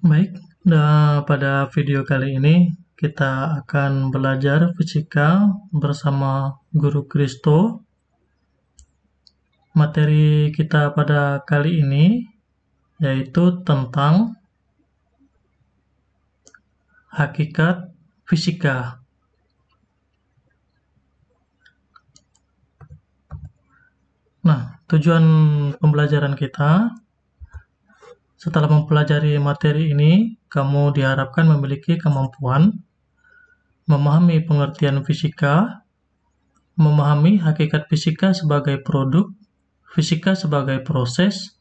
Baik, pada video kali ini kita akan belajar fisika bersama Guru Kristo. Materi kita pada kali ini yaitu tentang hakikat fisika. Nah, tujuan pembelajaran kita setelah mempelajari materi ini, kamu diharapkan memiliki kemampuan memahami pengertian fisika, memahami hakikat fisika sebagai produk, fisika sebagai proses,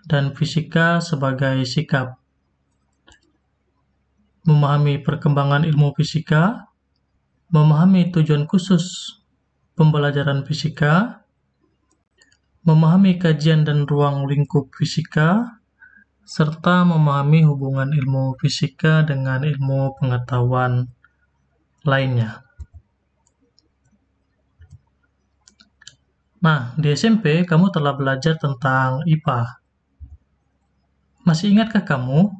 dan fisika sebagai sikap. Memahami perkembangan ilmu fisika, memahami tujuan khusus pembelajaran fisika, memahami kajian dan ruang lingkup fisika, serta memahami hubungan ilmu fisika dengan ilmu pengetahuan lainnya. Nah, di SMP kamu telah belajar tentang IPA. Masih ingatkah kamu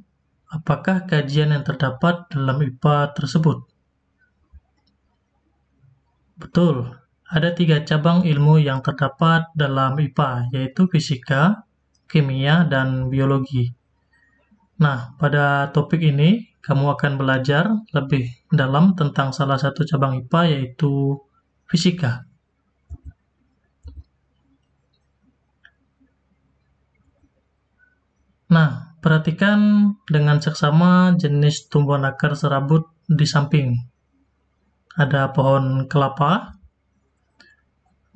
apakah kajian yang terdapat dalam IPA tersebut? Betul, ada 3 cabang ilmu yang terdapat dalam IPA, yaitu fisika, kimia, dan biologi. Nah, pada topik ini, kamu akan belajar lebih dalam tentang salah satu cabang IPA, yaitu fisika. Nah, perhatikan dengan seksama jenis tumbuhan akar serabut di samping. Ada pohon kelapa.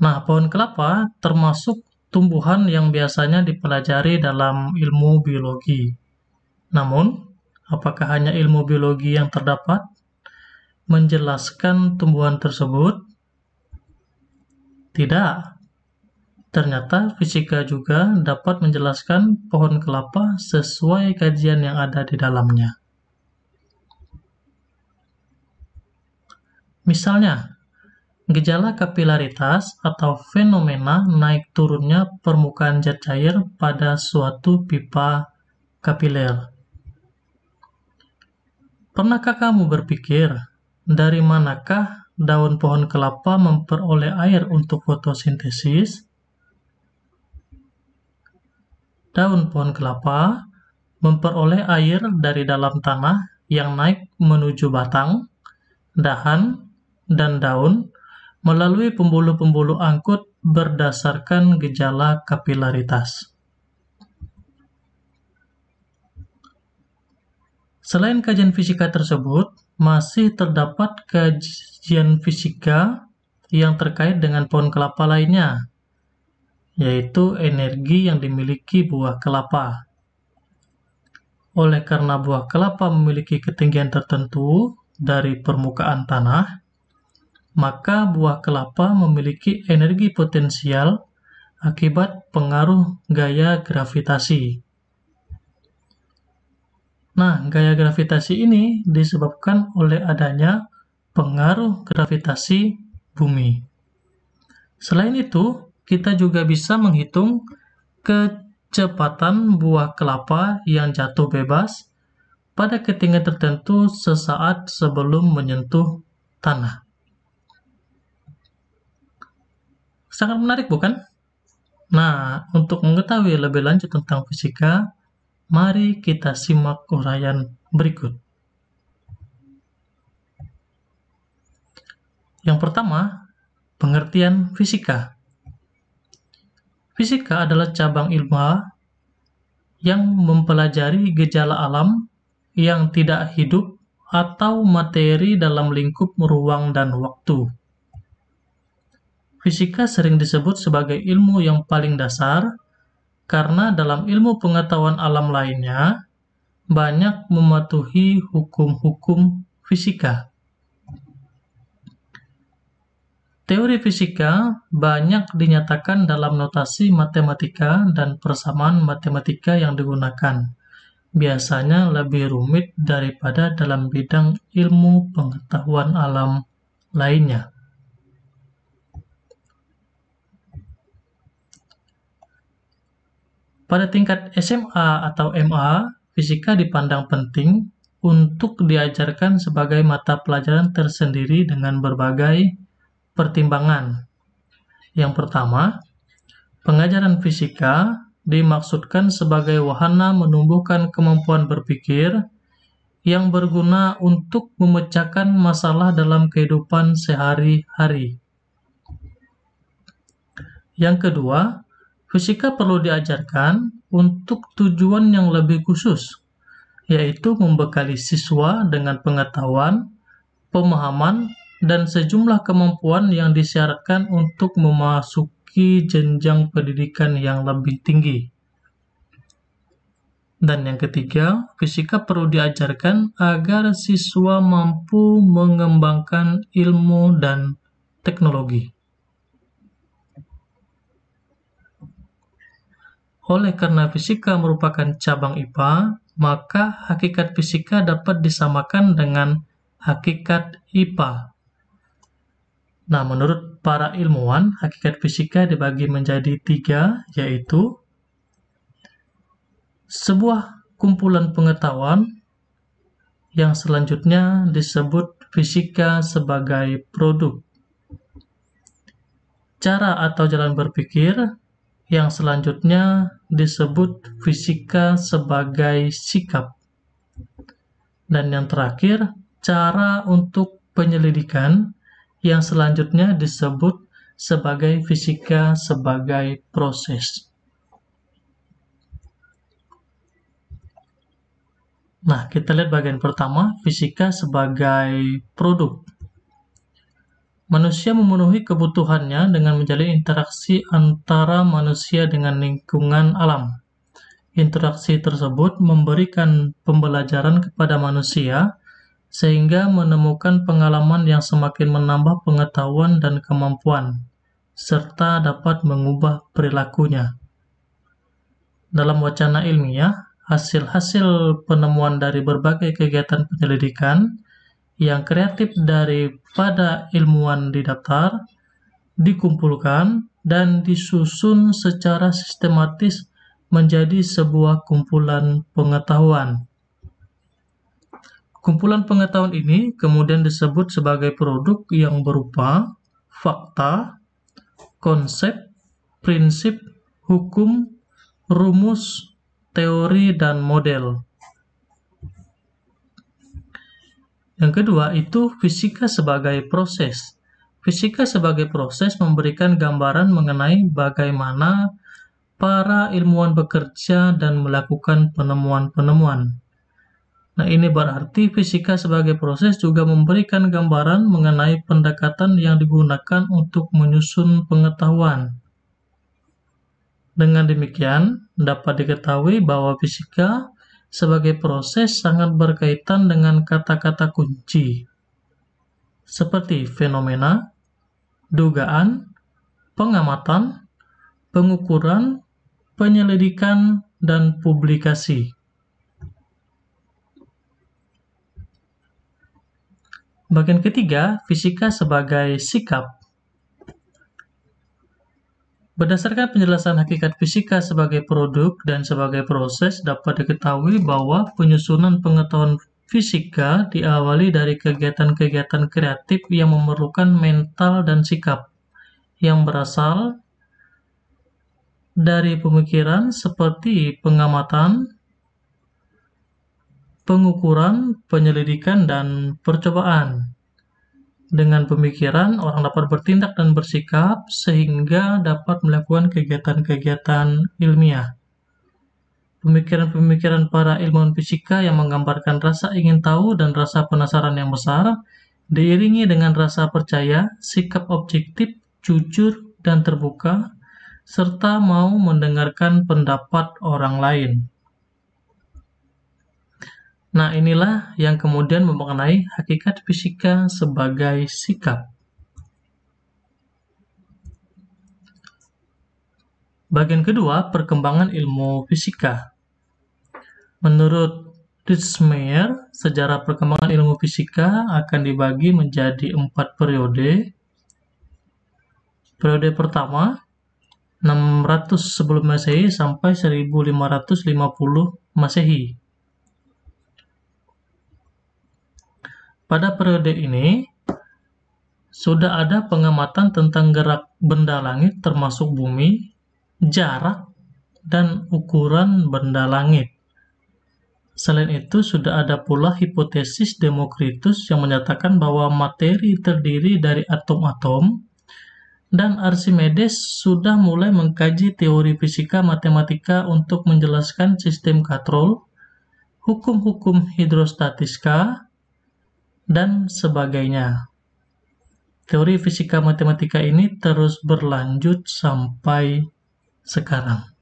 Nah, pohon kelapa termasuk tumbuhan yang biasanya dipelajari dalam ilmu biologi. Namun, apakah hanya ilmu biologi yang terdapat menjelaskan tumbuhan tersebut? Tidak. Ternyata fisika juga dapat menjelaskan pohon kelapa sesuai kajian yang ada di dalamnya. Misalnya, gejala kapilaritas atau fenomena naik turunnya permukaan zat cair pada suatu pipa kapiler. Pernahkah kamu berpikir, dari manakah daun pohon kelapa memperoleh air untuk fotosintesis? Daun pohon kelapa memperoleh air dari dalam tanah yang naik menuju batang, dahan, dan daun melalui pembuluh-pembuluh angkut berdasarkan gejala kapilaritas. Selain kajian fisika tersebut, masih terdapat kajian fisika yang terkait dengan pohon kelapa lainnya, yaitu energi yang dimiliki buah kelapa. Oleh karena buah kelapa memiliki ketinggian tertentu dari permukaan tanah, maka buah kelapa memiliki energi potensial akibat pengaruh gaya gravitasi. Nah, gaya gravitasi ini disebabkan oleh adanya pengaruh gravitasi bumi. Selain itu, kita juga bisa menghitung kecepatan buah kelapa yang jatuh bebas pada ketinggian tertentu sesaat sebelum menyentuh tanah. Sangat menarik, bukan? Nah, untuk mengetahui lebih lanjut tentang fisika, mari kita simak uraian berikut. Yang pertama, pengertian fisika. Fisika adalah cabang ilmu yang mempelajari gejala alam yang tidak hidup atau materi dalam lingkup ruang dan waktu. Fisika sering disebut sebagai ilmu yang paling dasar karena dalam ilmu pengetahuan alam lainnya banyak mematuhi hukum-hukum fisika. Teori fisika banyak dinyatakan dalam notasi matematika dan persamaan matematika yang digunakan. Biasanya lebih rumit daripada dalam bidang ilmu pengetahuan alam lainnya. Pada tingkat SMA atau MA, fisika dipandang penting untuk diajarkan sebagai mata pelajaran tersendiri dengan berbagai pertimbangan. Yang pertama, pengajaran fisika dimaksudkan sebagai wahana menumbuhkan kemampuan berpikir yang berguna untuk memecahkan masalah dalam kehidupan sehari-hari. Yang kedua, fisika perlu diajarkan untuk tujuan yang lebih khusus, yaitu membekali siswa dengan pengetahuan, pemahaman, dan sejumlah kemampuan yang disyaratkan untuk memasuki jenjang pendidikan yang lebih tinggi. Dan yang ketiga, fisika perlu diajarkan agar siswa mampu mengembangkan ilmu dan teknologi. Oleh karena fisika merupakan cabang IPA, maka hakikat fisika dapat disamakan dengan hakikat IPA. Nah, menurut para ilmuwan, hakikat fisika dibagi menjadi 3, yaitu sebuah kumpulan pengetahuan yang selanjutnya disebut fisika sebagai produk. Cara atau jalan berpikir yang selanjutnya disebut fisika sebagai sikap. Dan yang terakhir, cara untuk penyelidikan yang selanjutnya disebut sebagai fisika sebagai proses. Nah, kita lihat bagian pertama, fisika sebagai produk. Manusia memenuhi kebutuhannya dengan menjalin interaksi antara manusia dengan lingkungan alam. Interaksi tersebut memberikan pembelajaran kepada manusia sehingga menemukan pengalaman yang semakin menambah pengetahuan dan kemampuan, serta dapat mengubah perilakunya. Dalam wacana ilmiah, hasil-hasil penemuan dari berbagai kegiatan penyelidikan yang kreatif daripada ilmuwan didaftar, dikumpulkan, dan disusun secara sistematis menjadi sebuah kumpulan pengetahuan. Kumpulan pengetahuan ini kemudian disebut sebagai produk yang berupa fakta, konsep, prinsip, hukum, rumus, teori, dan model. Yang kedua itu fisika sebagai proses. Fisika sebagai proses memberikan gambaran mengenai bagaimana para ilmuwan bekerja dan melakukan penemuan-penemuan. Nah, ini berarti fisika sebagai proses juga memberikan gambaran mengenai pendekatan yang digunakan untuk menyusun pengetahuan. Dengan demikian, dapat diketahui bahwa fisika sebagai proses sangat berkaitan dengan kata-kata kunci seperti fenomena, dugaan, pengamatan, pengukuran, penyelidikan, dan publikasi. Bagian ketiga, fisika sebagai sikap. Berdasarkan penjelasan hakikat fisika sebagai produk dan sebagai proses, dapat diketahui bahwa penyusunan pengetahuan fisika diawali dari kegiatan-kegiatan kreatif yang memerlukan mental dan sikap, yang berasal dari pemikiran seperti pengamatan, pengukuran, penyelidikan, dan percobaan. Dengan pemikiran, orang dapat bertindak dan bersikap sehingga dapat melakukan kegiatan-kegiatan ilmiah. Pemikiran-pemikiran para ilmuwan fisika yang menggambarkan rasa ingin tahu dan rasa penasaran yang besar, diiringi dengan rasa percaya, sikap objektif, jujur, dan terbuka, serta mau mendengarkan pendapat orang lain. Nah, inilah yang kemudian memaknai hakikat fisika sebagai sikap. Bagian kedua, perkembangan ilmu fisika. Menurut Fritz Meyer, sejarah perkembangan ilmu fisika akan dibagi menjadi 4 periode. Periode pertama, 600 sebelum Masehi sampai 1550 Masehi. Pada periode ini, sudah ada pengamatan tentang gerak benda langit termasuk bumi, jarak, dan ukuran benda langit. Selain itu, sudah ada pula hipotesis Demokritus yang menyatakan bahwa materi terdiri dari atom-atom, dan Archimedes sudah mulai mengkaji teori fisika matematika untuk menjelaskan sistem katrol, hukum-hukum hidrostatika, dan sebagainya. Teori fisika matematika ini terus berlanjut sampai sekarang.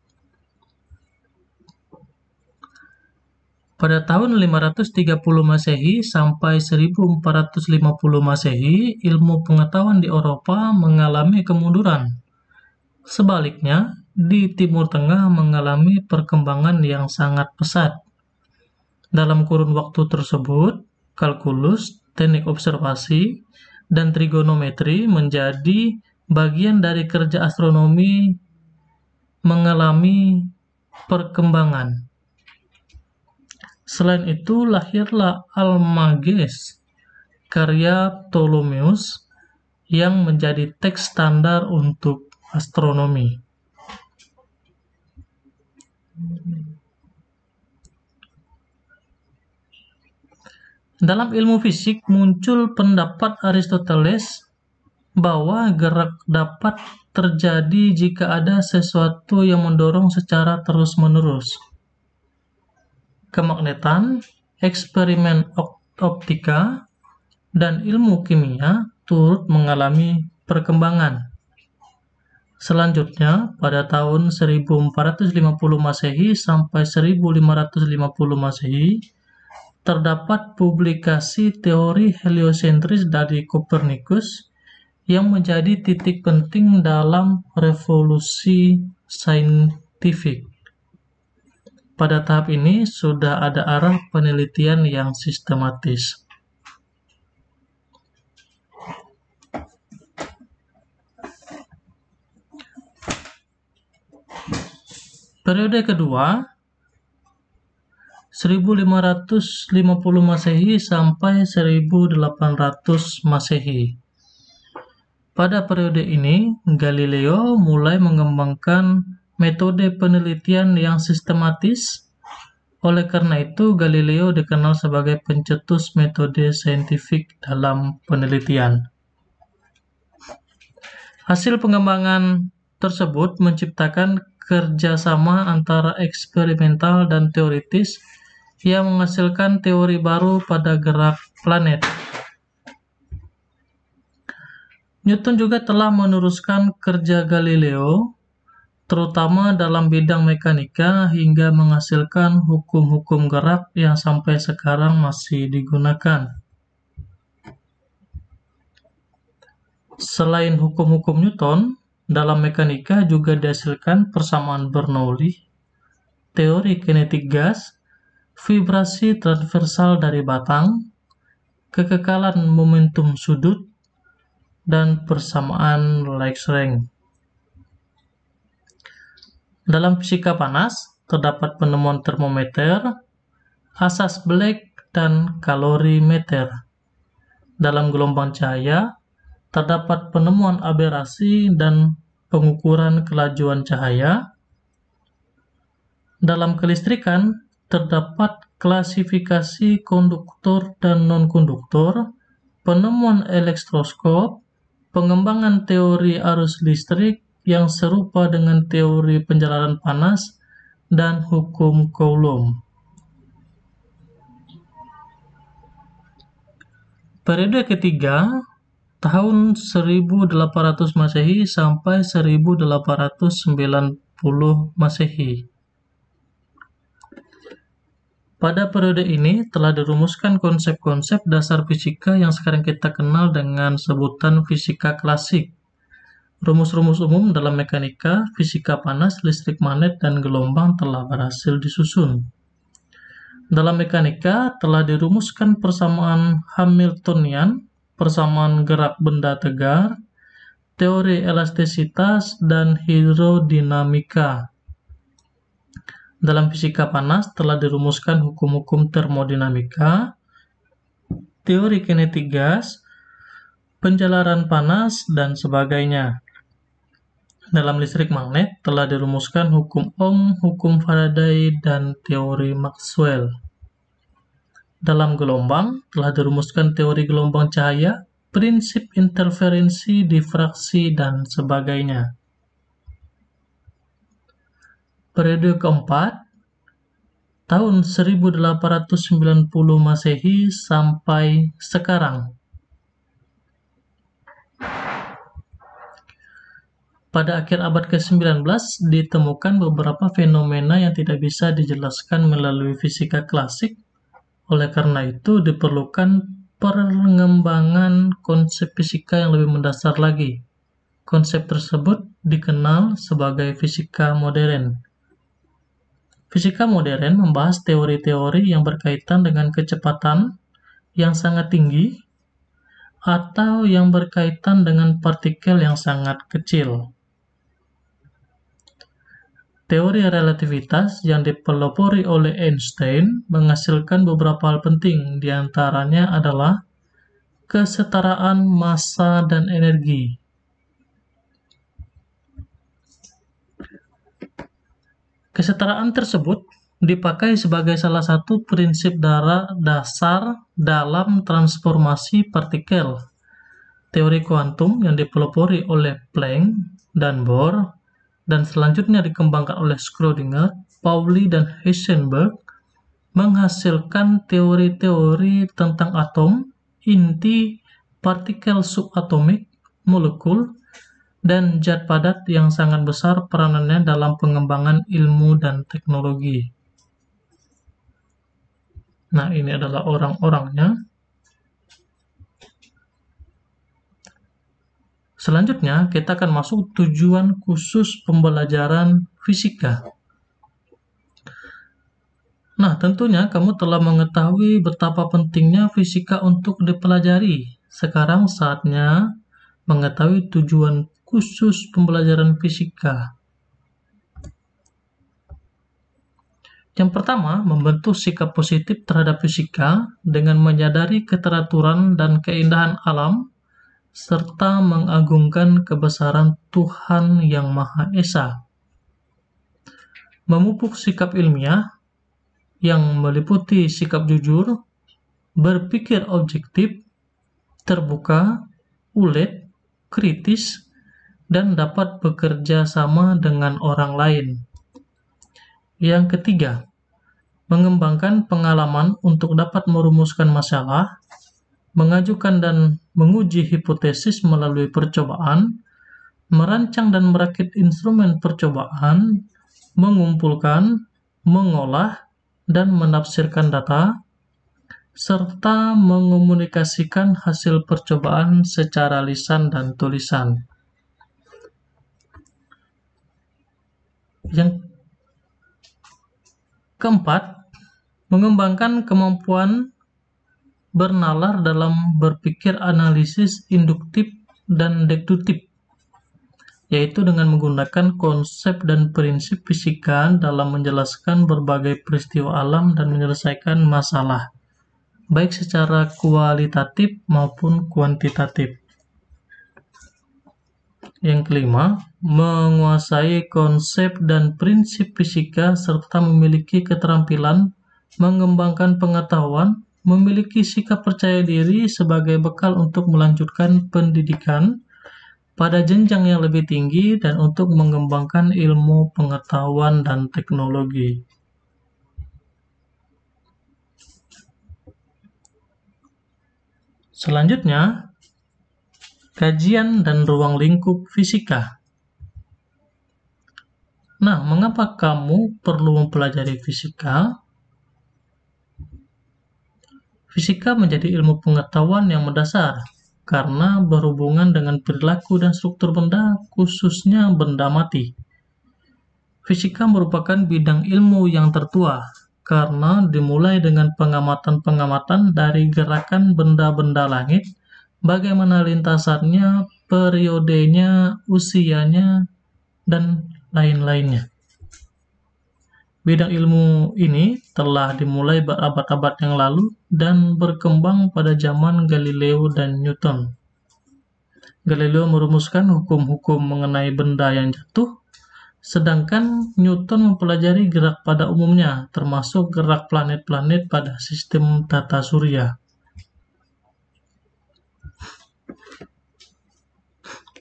Pada tahun 530 Masehi sampai 1450 Masehi, ilmu pengetahuan di Eropa mengalami kemunduran. Sebaliknya, di Timur Tengah mengalami perkembangan yang sangat pesat. Dalam kurun waktu tersebut, kalkulus, teknik observasi, dan trigonometri menjadi bagian dari kerja astronomi mengalami perkembangan. Selain itu, lahirlah Almagest, karya Ptolemeus, yang menjadi teks standar untuk astronomi. Dalam ilmu fisik muncul pendapat Aristoteles bahwa gerak dapat terjadi jika ada sesuatu yang mendorong secara terus-menerus. Kemagnetan, eksperimen optika, dan ilmu kimia turut mengalami perkembangan. Selanjutnya, pada tahun 1450 Masehi sampai 1550 Masehi, terdapat publikasi teori heliosentris dari Kopernikus yang menjadi titik penting dalam revolusi saintifik. Pada tahap ini sudah ada arah penelitian yang sistematis. Periode kedua, 1550 Masehi sampai 1800 Masehi. Pada periode ini, Galileo mulai mengembangkan metode penelitian yang sistematis. Oleh karena itu, Galileo dikenal sebagai pencetus metode saintifik dalam penelitian. Hasil pengembangan tersebut menciptakan kerjasama antara eksperimental dan teoritis yang menghasilkan teori baru pada gerak planet. Newton juga telah meneruskan kerja Galileo, terutama dalam bidang mekanika, hingga menghasilkan hukum-hukum gerak yang sampai sekarang masih digunakan. Selain hukum-hukum Newton, dalam mekanika juga dihasilkan persamaan Bernoulli, teori kinetik gas, vibrasi transversal dari batang, kekekalan momentum sudut, dan persamaan Lagrange. Dalam fisika panas, terdapat penemuan termometer, asas Black, dan kalorimeter. Dalam gelombang cahaya, terdapat penemuan aberasi dan pengukuran kelajuan cahaya. Dalam kelistrikan, terdapat klasifikasi konduktor dan non-konduktor, penemuan elektroskop, pengembangan teori arus listrik yang serupa dengan teori penjalanan panas, dan hukum Coulomb. Periode ketiga, tahun 1800 Masehi sampai 1890 Masehi. Pada periode ini telah dirumuskan konsep-konsep dasar fisika yang sekarang kita kenal dengan sebutan fisika klasik. Rumus-rumus umum dalam mekanika, fisika panas, listrik magnet, dan gelombang telah berhasil disusun. Dalam mekanika telah dirumuskan persamaan Hamiltonian, persamaan gerak benda tegar, teori elastisitas, dan hidrodinamika. Dalam fisika panas telah dirumuskan hukum-hukum termodinamika, teori kinetik gas, penjalaran panas, dan sebagainya. Dalam listrik magnet telah dirumuskan hukum Ohm, hukum Faraday, dan teori Maxwell. Dalam gelombang telah dirumuskan teori gelombang cahaya, prinsip interferensi, difraksi, dan sebagainya. Periode keempat, tahun 1890 Masehi sampai sekarang. Pada akhir abad ke-19 ditemukan beberapa fenomena yang tidak bisa dijelaskan melalui fisika klasik. Oleh karena itu diperlukan pengembangan konsep fisika yang lebih mendasar lagi. Konsep tersebut dikenal sebagai fisika modern. Fisika modern membahas teori-teori yang berkaitan dengan kecepatan yang sangat tinggi atau yang berkaitan dengan partikel yang sangat kecil. Teori relativitas yang dipelopori oleh Einstein menghasilkan beberapa hal penting, di antaranya adalah kesetaraan massa dan energi. Kesetaraan tersebut dipakai sebagai salah satu prinsip dasar dalam transformasi partikel. Teori kuantum yang dipelopori oleh Planck dan Bohr dan selanjutnya dikembangkan oleh Schrödinger, Pauli, dan Heisenberg menghasilkan teori-teori tentang atom, inti, partikel subatomik, molekul, dan zat padat yang sangat besar peranannya dalam pengembangan ilmu dan teknologi. Nah, ini adalah orang-orangnya. Selanjutnya, kita akan masuk tujuan khusus pembelajaran fisika. Nah, tentunya kamu telah mengetahui betapa pentingnya fisika untuk dipelajari. Sekarang saatnya mengetahui tujuan khusus pembelajaran fisika. Yang pertama, membentuk sikap positif terhadap fisika dengan menyadari keteraturan dan keindahan alam, serta mengagungkan kebesaran Tuhan Yang Maha Esa. Memupuk sikap ilmiah yang meliputi sikap jujur, berpikir objektif, terbuka, ulet, kritis, dan dapat bekerja sama dengan orang lain. Yang ketiga, mengembangkan pengalaman untuk dapat merumuskan masalah, mengajukan dan menguji hipotesis melalui percobaan, merancang dan merakit instrumen percobaan, mengumpulkan, mengolah, dan menafsirkan data, serta mengomunikasikan hasil percobaan secara lisan dan tulisan. Yang keempat, mengembangkan kemampuan bernalar dalam berpikir analisis induktif dan deduktif, yaitu dengan menggunakan konsep dan prinsip fisika dalam menjelaskan berbagai peristiwa alam dan menyelesaikan masalah, baik secara kualitatif maupun kuantitatif. Yang kelima, menguasai konsep dan prinsip fisika serta memiliki keterampilan mengembangkan pengetahuan, memiliki sikap percaya diri sebagai bekal untuk melanjutkan pendidikan pada jenjang yang lebih tinggi dan untuk mengembangkan ilmu pengetahuan dan teknologi. Selanjutnya, kajian dan ruang lingkup fisika. Nah, mengapa kamu perlu mempelajari fisika? Fisika menjadi ilmu pengetahuan yang mendasar karena berhubungan dengan perilaku dan struktur benda, khususnya benda mati. Fisika merupakan bidang ilmu yang tertua karena dimulai dengan pengamatan-pengamatan dari gerakan benda-benda langit, bagaimana lintasannya, periodenya, usianya, dan lain-lainnya. Bidang ilmu ini telah dimulai berabad-abad yang lalu dan berkembang pada zaman Galileo dan Newton. Galileo merumuskan hukum-hukum mengenai benda yang jatuh, sedangkan Newton mempelajari gerak pada umumnya, termasuk gerak planet-planet pada sistem tata surya.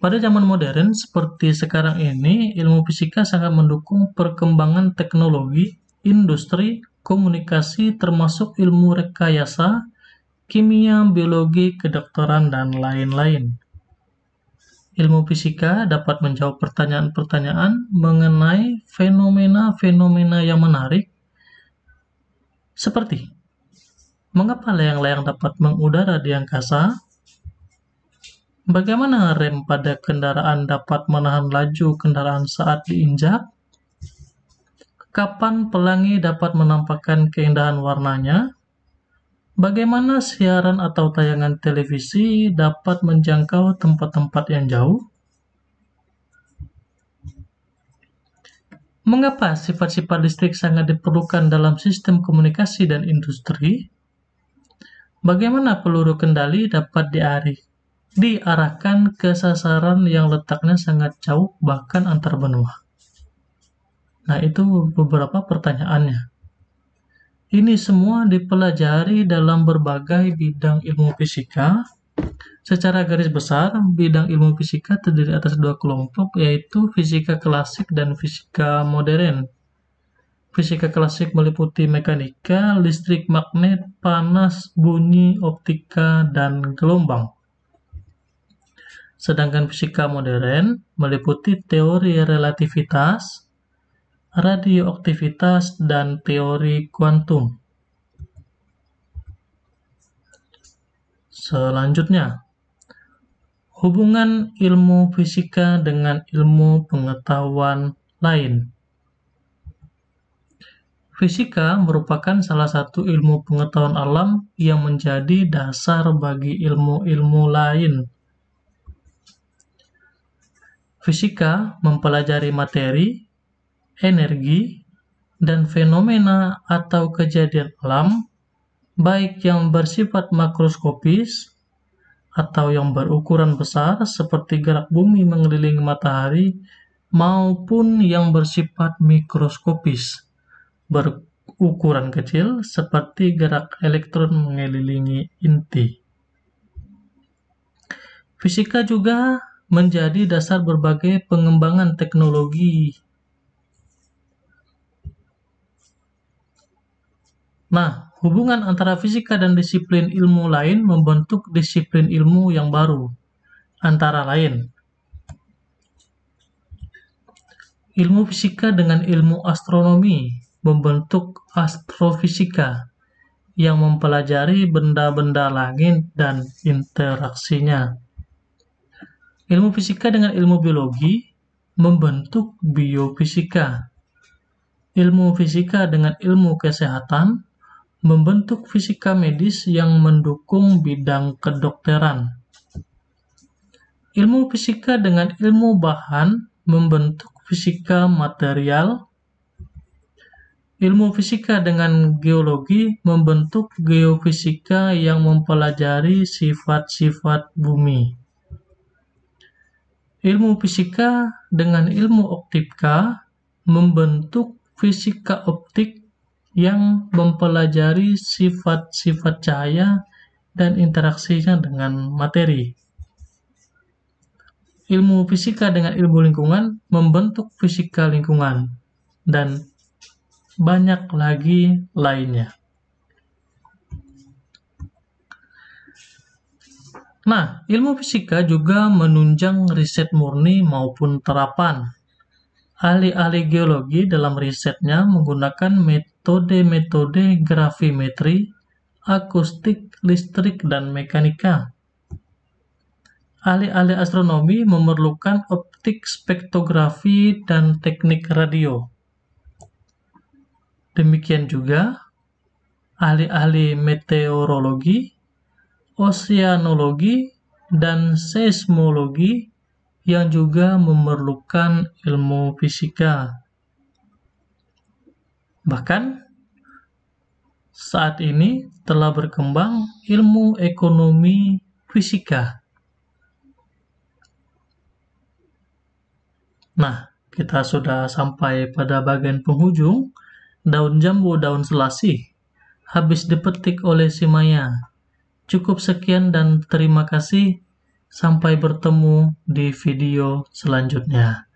Pada zaman modern seperti sekarang ini, ilmu fisika sangat mendukung perkembangan teknologi, industri, komunikasi, termasuk ilmu rekayasa, kimia, biologi, kedokteran, dan lain-lain. Ilmu fisika dapat menjawab pertanyaan-pertanyaan mengenai fenomena-fenomena yang menarik, seperti mengapa layang-layang dapat mengudara di angkasa, bagaimana rem pada kendaraan dapat menahan laju kendaraan saat diinjak, kapan pelangi dapat menampakkan keindahan warnanya, bagaimana siaran atau tayangan televisi dapat menjangkau tempat-tempat yang jauh, mengapa sifat-sifat listrik sangat diperlukan dalam sistem komunikasi dan industri, bagaimana peluru kendali dapat diarahkan ke sasaran yang letaknya sangat jauh bahkan antar benua. Nah, itu beberapa pertanyaannya. Ini semua dipelajari dalam berbagai bidang ilmu fisika. Secara garis besar, bidang ilmu fisika terdiri atas dua kelompok, yaitu fisika klasik dan fisika modern. Fisika klasik meliputi mekanika, listrik, magnet, panas, bunyi, optika, dan gelombang. Sedangkan fisika modern meliputi teori relativitas, radioaktivitas, dan teori kuantum. Selanjutnya, hubungan ilmu fisika dengan ilmu pengetahuan lain. Fisika merupakan salah satu ilmu pengetahuan alam yang menjadi dasar bagi ilmu-ilmu lain. Fisika mempelajari materi, energi, dan fenomena atau kejadian alam, baik yang bersifat makroskopis atau yang berukuran besar seperti gerak bumi mengelilingi matahari, maupun yang bersifat mikroskopis, berukuran kecil seperti gerak elektron mengelilingi inti. Fisika juga menjadi dasar berbagai pengembangan teknologi. Nah, hubungan antara fisika dan disiplin ilmu lain membentuk disiplin ilmu yang baru. Antara lain, ilmu fisika dengan ilmu astronomi membentuk astrofisika yang mempelajari benda-benda langit dan interaksinya. Ilmu fisika dengan ilmu biologi membentuk biofisika. Ilmu fisika dengan ilmu kesehatan membentuk fisika medis yang mendukung bidang kedokteran. Ilmu fisika dengan ilmu bahan membentuk fisika material. Ilmu fisika dengan geologi membentuk geofisika yang mempelajari sifat-sifat bumi. Ilmu fisika dengan ilmu optika membentuk fisika optik yang mempelajari sifat-sifat cahaya dan interaksinya dengan materi. Ilmu fisika dengan ilmu lingkungan membentuk fisika lingkungan, dan banyak lagi lainnya. Nah, ilmu fisika juga menunjang riset murni maupun terapan. Ahli-ahli geologi dalam risetnya menggunakan metode-metode gravimetri, akustik, listrik, dan mekanika. Ahli-ahli astronomi memerlukan optik spektrografi dan teknik radio. Demikian juga ahli-ahli meteorologi, oseanologi, dan seismologi yang juga memerlukan ilmu fisika. Bahkan saat ini telah berkembang ilmu ekonomi fisika. Nah, kita sudah sampai pada bagian penghujung. Daun jambu, daun selasih, habis dipetik oleh si Maya. Cukup sekian dan terima kasih. Sampai bertemu di video selanjutnya.